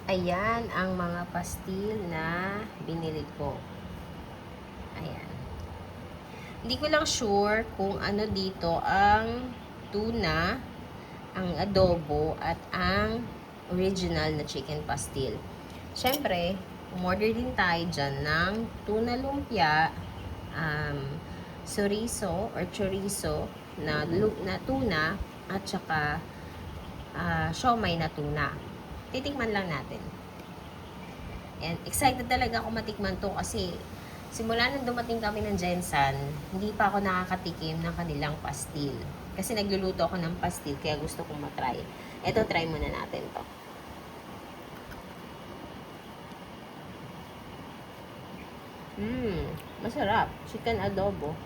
Ayan ang mga pastil na binili ko. Ayan. Hindi ko lang sure kung ano dito ang tuna, ang adobo, at ang original na chicken pastil. Siyempre, umorder din tayo dyan ng tuna lumpia, chorizo na tuna, at saka siomay na tuna. Titikman lang natin. And excited talaga ako matikman to kasi simula nang dumating kami ng Jensan, hindi pa ako nakakatikim ng kanilang pastil. Kasi nagluluto ako ng pastil kaya gusto kong matry. Ito, try muna natin to. Masarap. Chicken adobo.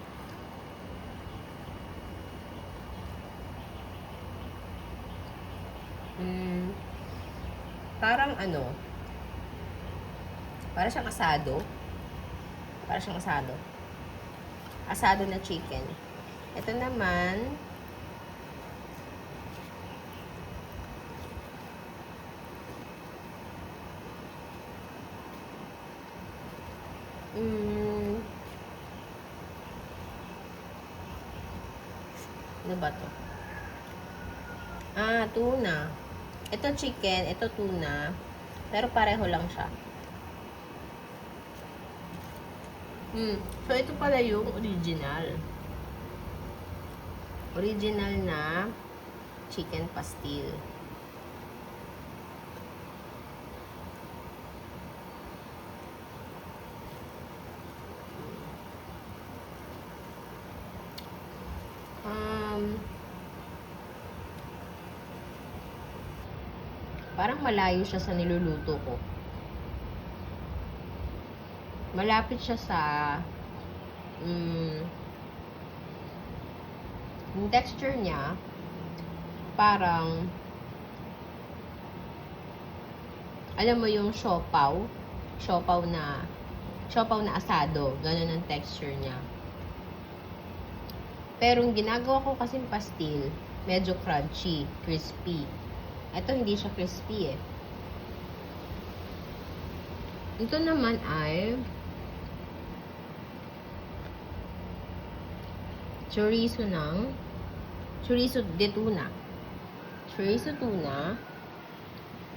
Parang ano, para siyang asado. Para siyang asado. Asado na chicken. Ito naman, ano ba to? Tuna. Ito chicken, ito tuna. Pero pareho lang siya. So, ito pala yung original. Original na chicken pastil. Parang malayo siya sa niluluto ko. Malapit siya sa yung texture niya parang alam mo yung siopaw na asado, ganun ang texture niya. Pero yung ginagawa ko kasing pastil, medyo crunchy, crispy. Ito hindi siya crispy eh. Ito naman ay chorizo de tuna. Chorizo tuna.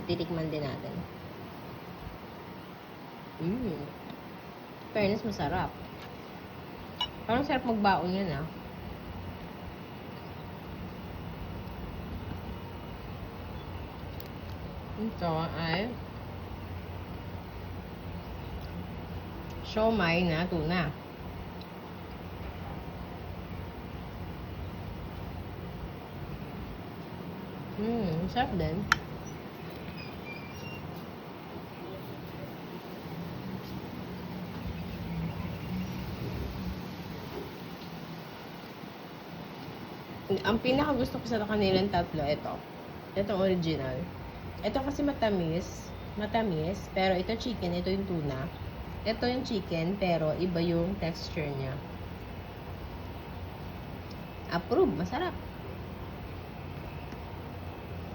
Titikman din natin. Fairness, masarap. Parang sarap magbaon yan ah. Ito ay siomay na tuna. Sarap din. Ang pinaka gusto ko sa kanilang tatlo, ito. Itong original. Ito kasi matamis, pero ito chicken, ito yung tuna. Ito yung chicken, pero iba yung texture niya. Approve, masarap.